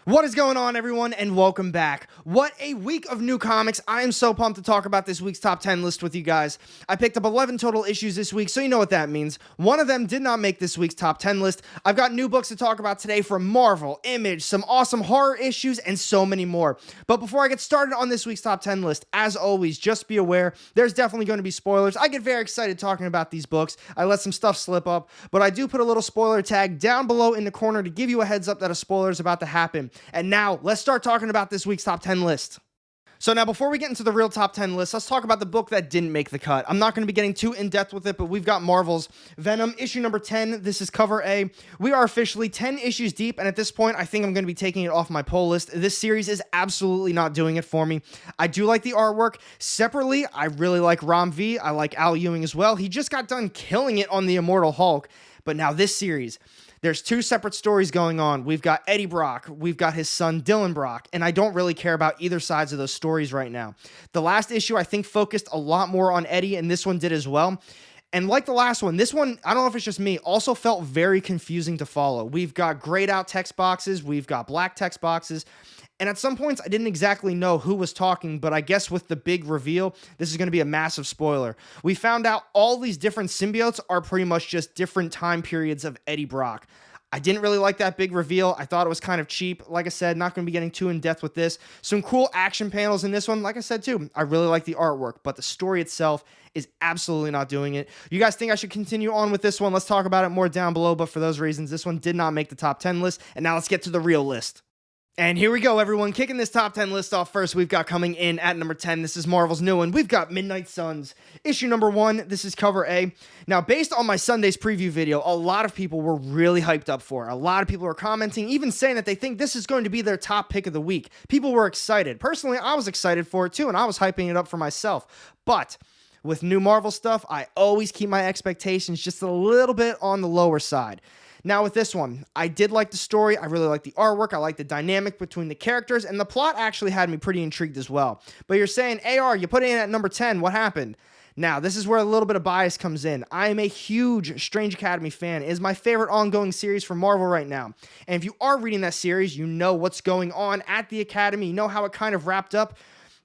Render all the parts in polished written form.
What is going on, everyone, and welcome back. What a week of new comics. I am so pumped to talk about this week's top 10 list with you guys. I picked up 11 total issues this week, so you know what that means. One of them did not make this week's top 10 list. I've got new books to talk about today from Marvel, Image, some awesome horror issues, and so many more. But before I get started on this week's top 10 list, as always, just be aware, there's definitely going to be spoilers. I get very excited talking about these books. I let some stuff slip up, but I do put a little spoiler tag down below in the corner to give you a heads up that a spoiler is about to happen. And now, let's start talking about this week's top 10 list. So now, before we get into the real top 10 list, let's talk about the book that didn't make the cut. I'm not going to be getting too in-depth with it, but we've got Marvel's Venom, issue number 10. This is cover A. We are officially 10 issues deep, and at this point, I think I'm going to be taking it off my poll list. This series is absolutely not doing it for me. I do like the artwork. Separately, I really like Rom V. I like Al Ewing as well. He just got done killing it on the Immortal Hulk, but now this series... There's two separate stories going on. We've got Eddie Brock, we've got his son Dylan Brock, and I don't really care about either sides of those stories right now. The last issue, I think, focused a lot more on Eddie, and this one did as well. And like the last one, this one, I don't know if it's just me, also felt very confusing to follow. We've got grayed out text boxes, we've got black text boxes, and at some points, I didn't exactly know who was talking, but I guess with the big reveal, this is going to be a massive spoiler. We found out all these different symbiotes are pretty much just different time periods of Eddie Brock. I didn't really like that big reveal. I thought it was kind of cheap. Like I said, not going to be getting too in-depth with this. Some cool action panels in this one. Like I said, too, I really like the artwork, but the story itself is absolutely not doing it. You guys think I should continue on with this one? Let's talk about it more down below, but for those reasons, this one did not make the top 10 list, and now let's get to the real list. And here we go, everyone. Kicking this top 10 list off first, we've got coming in at number 10. This is Marvel's new one. We've got Midnight Suns, issue number 1. This is cover A. Now, based on my Sunday's preview video, a lot of people were really hyped up for it. A lot of people were commenting, even saying that they think this is going to be their top pick of the week. People were excited. Personally, I was excited for it too, and I was hyping it up for myself. But with new Marvel stuff, I always keep my expectations just a little bit on the lower side. Now with this one, I did like the story, I really like the artwork, I like the dynamic between the characters, and the plot actually had me pretty intrigued as well. But you're saying, AR, you put it in at number 10, what happened? Now, this is where a little bit of bias comes in. I am a huge Strange Academy fan. It is my favorite ongoing series from Marvel right now. And if you are reading that series, you know what's going on at the Academy, you know how it kind of wrapped up.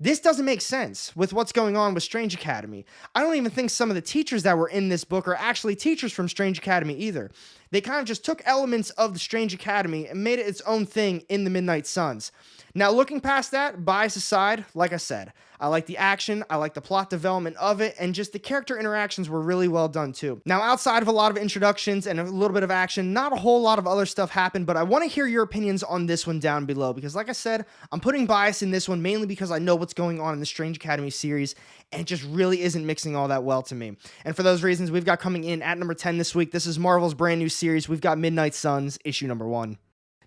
This doesn't make sense with what's going on with Strange Academy. I don't even think some of the teachers that were in this book are actually teachers from Strange Academy either. They kind of just took elements of the Strange Academy and made it its own thing in the Midnight Suns. Now, looking past that, bias aside, like I said, I like the action, I like the plot development of it, and just the character interactions were really well done too. Now, outside of a lot of introductions and a little bit of action, not a whole lot of other stuff happened, but I want to hear your opinions on this one down below, because like I said, I'm putting bias in this one mainly because I know what's going on in the Strange Academy series, and it just really isn't mixing all that well to me. And for those reasons, we've got coming in at number 10 this week, this is Marvel's brand new series. We've got Midnight Suns, issue number 1.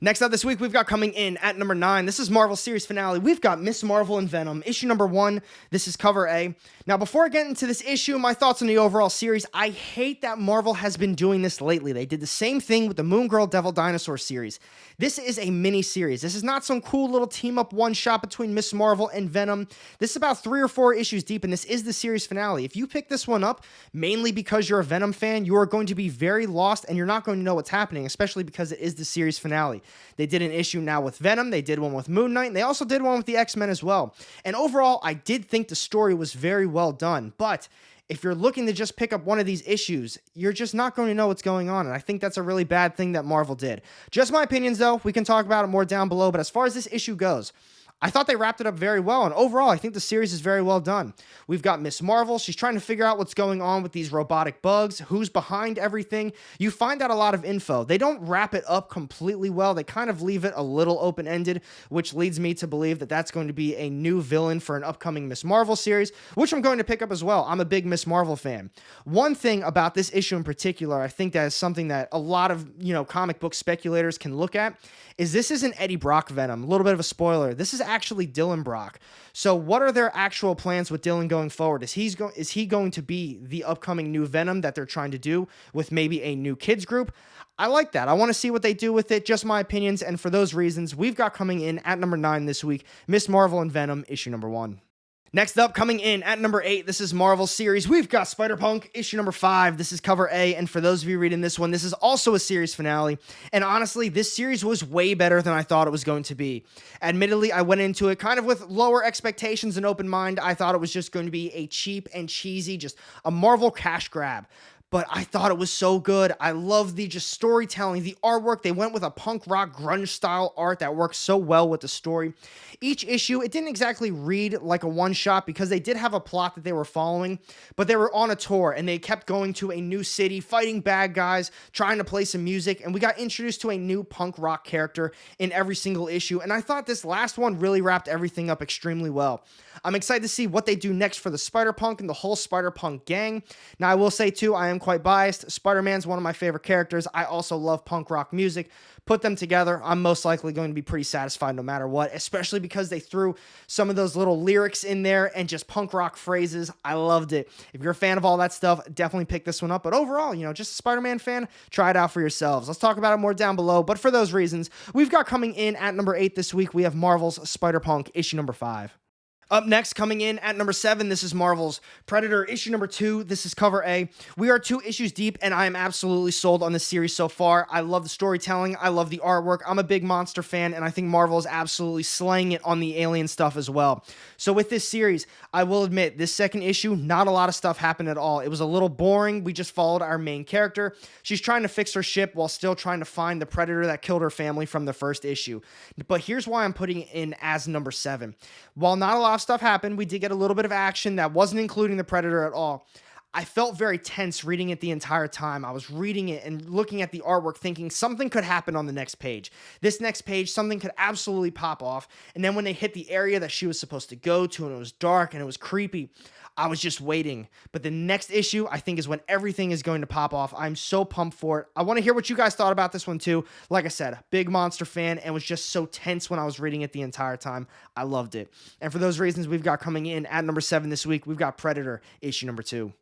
Next up this week, we've got coming in at number 9. This is Marvel's series finale. We've got Miss Marvel and Venom, issue number 1. This is cover A. Now, before I get into this issue, my thoughts on the overall series, I hate that Marvel has been doing this lately. They did the same thing with the Moon Girl Devil Dinosaur series. This is a mini-series. This is not some cool little team-up one-shot between Miss Marvel and Venom. This is about 3 or 4 issues deep, and this is the series finale. If you pick this one up, mainly because you're a Venom fan, you are going to be very lost, and you're not going to know what's happening, especially because it is the series finale. They did an issue now with Venom, they did one with Moon Knight, and they also did one with the X-Men as well. And overall, I did think the story was very well done, but if you're looking to just pick up one of these issues, you're just not going to know what's going on, and I think that's a really bad thing that Marvel did. Just my opinions, though. We can talk about it more down below, but as far as this issue goes, I thought they wrapped it up very well, and overall, I think the series is very well done. We've got Miss Marvel. She's trying to figure out what's going on with these robotic bugs, who's behind everything. You find out a lot of info. They don't wrap it up completely well. They kind of leave it a little open-ended, which leads me to believe that that's going to be a new villain for an upcoming Miss Marvel series, which I'm going to pick up as well. I'm a big Miss Marvel fan. One thing about this issue in particular, I think that is something that a lot of, comic book speculators can look at, is this isn't Eddie Brock Venom. A little bit of a spoiler. This is actually Dylan Brock. So what are their actual plans with Dylan going forward? Is he going to be the upcoming new Venom that they're trying to do with maybe a new kids group? I like that. I want to see what they do with it. Just my opinions. And for those reasons, we've got coming in at number 9 this week, Miss Marvel and Venom, issue number 1. Next up, coming in at number 8, this is Marvel's series. We've got Spider-Punk, issue number 5. This is cover A, and for those of you reading this one, this is also a series finale. And honestly, this series was way better than I thought it was going to be. Admittedly, I went into it kind of with lower expectations and open mind. I thought it was just going to be a cheap and cheesy, just a Marvel cash grab. But I thought it was so good. I love the just storytelling, the artwork. They went with a punk rock grunge style art that works so well with the story. Each issue, it didn't exactly read like a one-shot because they did have a plot that they were following, but they were on a tour and they kept going to a new city, fighting bad guys, trying to play some music, and we got introduced to a new punk rock character in every single issue, and I thought this last one really wrapped everything up extremely well. I'm excited to see what they do next for the Spider-Punk and the whole Spider-Punk gang. Now, I will say, too, I am quite biased. Spider-Man's one of my favorite characters. I also love punk rock music. Put them together, I'm most likely going to be pretty satisfied no matter what, especially because they threw some of those little lyrics in there and just punk rock phrases. I loved it. If you're a fan of all that stuff, definitely pick this one up. But overall, just a Spider-Man fan, try it out for yourselves. Let's talk about it more down below. But for those reasons, we've got coming in at number 8 this week, we have Marvel's Spider-Punk, issue number 5. Up next, coming in at number 7, this is Marvel's Predator, issue number 2. This is cover A. We are 2 issues deep, and I am absolutely sold on this series so far. I love the storytelling. I love the artwork. I'm a big monster fan, and I think Marvel is absolutely slaying it on the alien stuff as well. So with this series, I will admit, this second issue, not a lot of stuff happened at all. It was a little boring. We just followed our main character. She's trying to fix her ship while still trying to find the Predator that killed her family from the first issue. But here's why I'm putting it in as number 7. While not a lot of stuff happened, we did get a little bit of action that wasn't including the Predator at all. I felt very tense reading it the entire time. I was reading it and looking at the artwork thinking something could happen on the next page. This next page, something could absolutely pop off. And then when they hit the area that she was supposed to go to and it was dark and it was creepy, I was just waiting. But the next issue, I think, is when everything is going to pop off. I'm so pumped for it. I want to hear what you guys thought about this one too. Like I said, big monster fan and was just so tense when I was reading it the entire time. I loved it. And for those reasons, we've got coming in at number 7 this week, we've got Predator, issue number 2.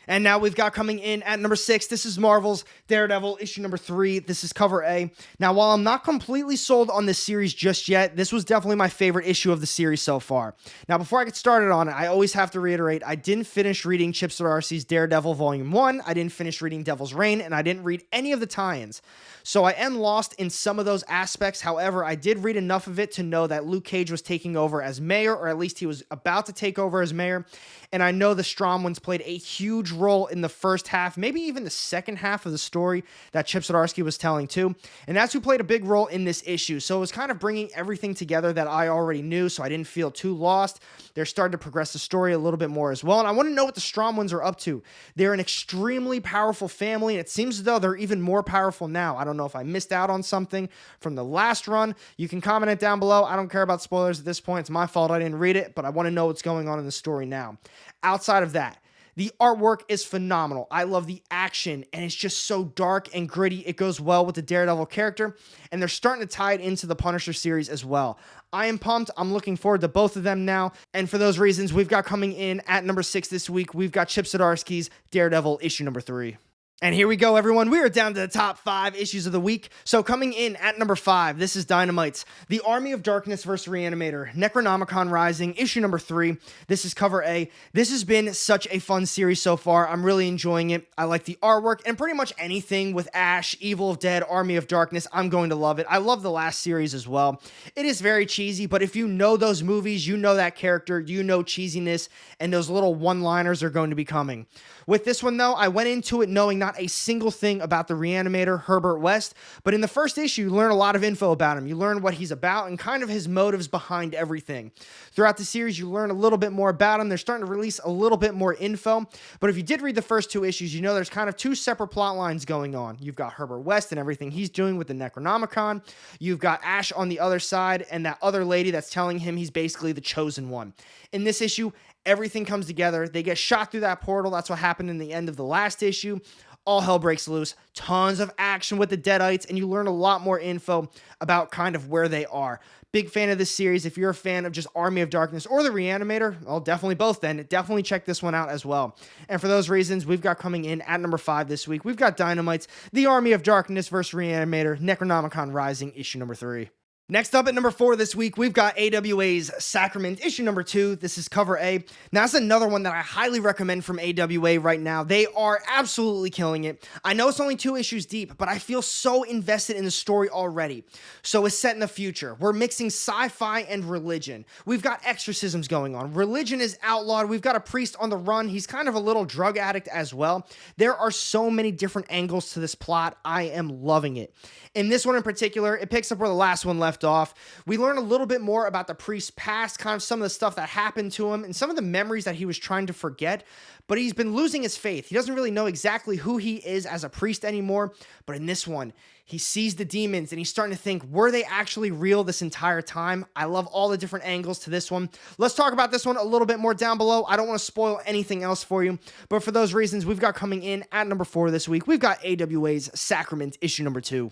And now we've got coming in at number 6, this is Marvel's Daredevil, issue number 3. This is cover A. Now, while I'm not completely sold on this series just yet, this was definitely my favorite issue of the series so far. Now, before I get started on it, I always have to reiterate, I didn't finish reading Chip Zdarsky's Daredevil Volume 1, I didn't finish reading Devil's Reign, and I didn't read any of the tie-ins. So I am lost in some of those aspects. However, I did read enough of it to know that Luke Cage was taking over as mayor, or at least he was about to take over as mayor. And I know the Stromwyns played a huge role in the first half, maybe even the second half of the story that Chip Zdarsky was telling too. And that's who played a big role in this issue. So it was kind of bringing everything together that I already knew, so I didn't feel too lost. They're starting to progress the story a little bit more as well. And I want to know what the Stromwyns are up to. They're an extremely powerful family, and it seems as though they're even more powerful now. I don't know if I missed out on something from the last run. You can comment it down below. I don't care about spoilers at this point. It's my fault I didn't read it, but I want to know what's going on in the story now. Outside of that, the artwork is phenomenal. I love the action, and it's just so dark and gritty. It goes well with the Daredevil character, and they're starting to tie it into the Punisher series as well. I am pumped. I'm looking forward to both of them now, and for those reasons, we've got coming in at number 6 this week, we've got Chip Zdarsky's Daredevil, issue number 3. And here we go, everyone. We are down to the top 5 issues of the week. So coming in at number 5, this is Dynamites, The Army of Darkness vs. Reanimator, Necronomicon Rising, issue number 3. This is cover A. This has been such a fun series so far. I'm really enjoying it. I like the artwork and pretty much anything with Ash, Evil of Dead, Army of Darkness. I'm going to love it. I love the last series as well. It is very cheesy, but if you know those movies, you know that character, you know cheesiness, and those little one-liners are going to be coming. With this one, though, I went into it knowing not a single thing about the Reanimator, Herbert West, but in the first issue, you learn a lot of info about him. You learn what he's about and kind of his motives behind everything. Throughout the series, you learn a little bit more about him. They're starting to release a little bit more info, but if you did read the first 2 issues, you know there's kind of 2 separate plot lines going on. You've got Herbert West and everything he's doing with the Necronomicon. You've got Ash on the other side and that other lady that's telling him he's basically the chosen one. In this issue, everything comes together. They get shot through that portal. That's what happened in the end of the last issue. All hell breaks loose. Tons of action with the Deadites, and you learn a lot more info about kind of where they are. Big fan of this series. If you're a fan of just Army of Darkness or the Reanimator, well, definitely both then. Definitely check this one out as well. And for those reasons, we've got coming in at number 5 this week, we've got Dynamites, The Army of Darkness vs. Reanimator, Necronomicon Rising, issue number 3. Next up at number 4 this week, we've got AWA's Sacrament, issue number 2. This is cover A. Now, that's another one that I highly recommend from AWA right now. They are absolutely killing it. I know it's only 2 issues deep, but I feel so invested in the story already. So it's set in the future. We're mixing sci-fi and religion. We've got exorcisms going on. Religion is outlawed. We've got a priest on the run. He's kind of a little drug addict as well. There are so many different angles to this plot. I am loving it. In this one in particular, it picks up where the last one left off. We learn a little bit more about the priest's past, kind of some of the stuff that happened to him and some of the memories that he was trying to forget, but he's been losing his faith. He doesn't really know exactly who he is as a priest anymore, but in this one, he sees the demons and he's starting to think, were they actually real this entire time? I love all the different angles to this one. Let's talk about this one a little bit more down below. I don't want to spoil anything else for you, but for those reasons, we've got coming in at number 4 this week, we've got AWA's Sacrament, issue number 2.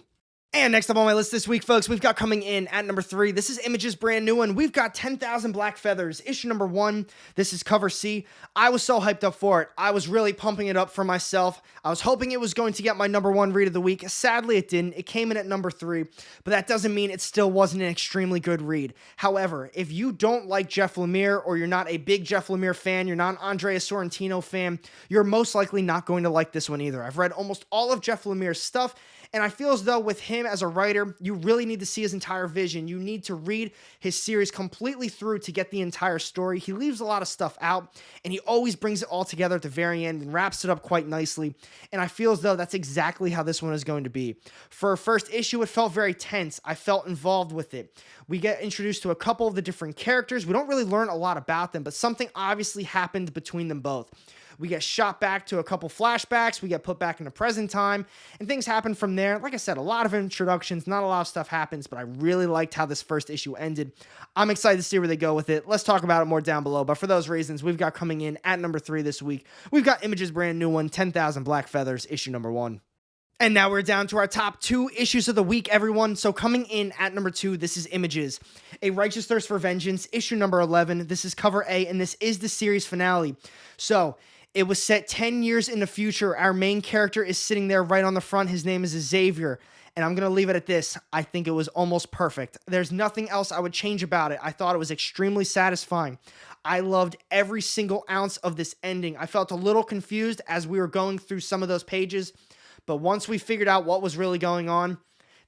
And next up on my list this week, folks, we've got coming in at number 3. This is Image's brand new one. We've got 10,000 Black Feathers, issue number 1. This is cover C. I was so hyped up for it. I was really pumping it up for myself. I was hoping it was going to get my number 1 read of the week. Sadly, it didn't. It came in at number 3, but that doesn't mean it still wasn't an extremely good read. However, if you don't like Jeff Lemire or you're not a big Jeff Lemire fan, you're not an Andrea Sorrentino fan, you're most likely not going to like this one either. I've read almost all of Jeff Lemire's stuff, and I feel as though with him as a writer, you really need to see his entire vision. You need to read his series completely through to get the entire story. He leaves a lot of stuff out, and he always brings it all together at the very end and wraps it up quite nicely. And I feel as though that's exactly how this one is going to be. For a first issue, it felt very tense. I felt involved with it. We get introduced to a couple of the different characters. We don't really learn a lot about them, but something obviously happened between them both. We get shot back to a couple flashbacks. We get put back in the present time, and things happen from there. Like I said, a lot of introductions, not a lot of stuff happens, but I really liked how this first issue ended. I'm excited to see where they go with it. Let's talk about it more down below, but for those reasons, we've got coming in at number 3 this week, we've got Image's brand new one, 10,000 Black Feathers, issue number 1. And now we're down to our top 2 issues of the week, everyone. So coming in at number 2, this is Images, A Righteous Thirst for Vengeance, issue number 11. This is cover A, and this is the series finale. So it was set 10 years in the future. Our main character is sitting there right on the front. His name is Xavier. And I'm going to leave it at this. I think it was almost perfect. There's nothing else I would change about it. I thought it was extremely satisfying. I loved every single ounce of this ending. I felt a little confused as we were going through some of those pages, but once we figured out what was really going on,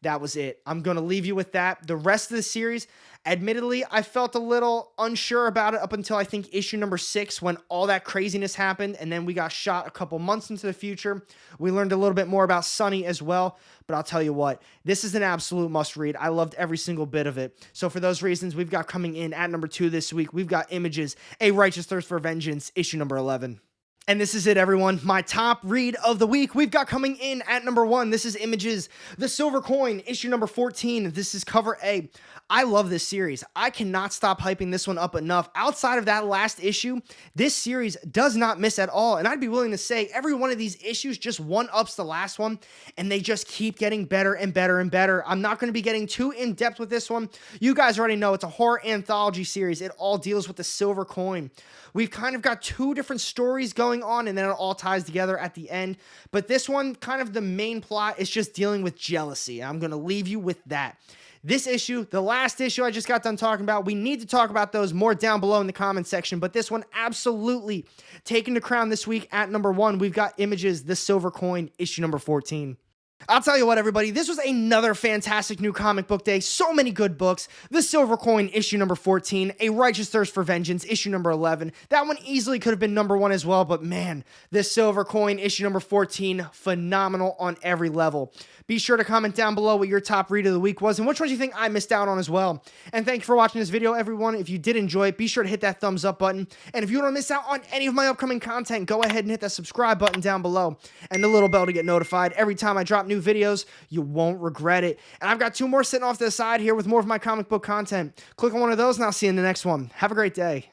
that was it. I'm going to leave you with that. The rest of the series, admittedly, I felt a little unsure about it up until I think issue number 6 when all that craziness happened, and then we got shot a couple months into the future. We learned a little bit more about Sonny as well, but I'll tell you what, this is an absolute must-read. I loved every single bit of it. So for those reasons, we've got coming in at number 2 this week, we've got Images, A Righteous Thirst for Vengeance, issue number 11. And this is it, everyone. My top read of the week. We've got coming in at number 1. This is Images, The Silver Coin, issue number 14. This is cover A. I love this series. I cannot stop hyping this one up enough. Outside of that last issue, this series does not miss at all. And I'd be willing to say every one of these issues just one-ups the last one, and they just keep getting better and better and better. I'm not going to be getting too in-depth with this one. You guys already know it's a horror anthology series. It all deals with the silver coin. We've kind of got 2 different stories going on, and then it all ties together at the end. But this one, kind of the main plot is just dealing with jealousy. I'm going to leave you with that. This issue, the last issue I just got done talking about, we need to talk about those more down below in the comment section, but this one absolutely taking the crown this week at number 1. We've got Images, The Silver Coin, issue number 14. I'll tell you what, everybody, this was another fantastic new comic book day. So many good books. The Silver Coin, issue number 14. A Righteous Thirst for Vengeance, issue number 11. That one easily could have been number 1 as well, but man, this Silver Coin, issue number 14, phenomenal on every level. Be sure to comment down below what your top read of the week was and which ones you think I missed out on as well. And thank you for watching this video, everyone. If you did enjoy it, be sure to hit that thumbs up button. And if you don't want to miss out on any of my upcoming content, go ahead and hit that subscribe button down below and the little bell to get notified every time I drop new videos. You won't regret it. And I've got 2 more sitting off to the side here with more of my comic book content. Click on one of those and I'll see you in the next one. Have a great day.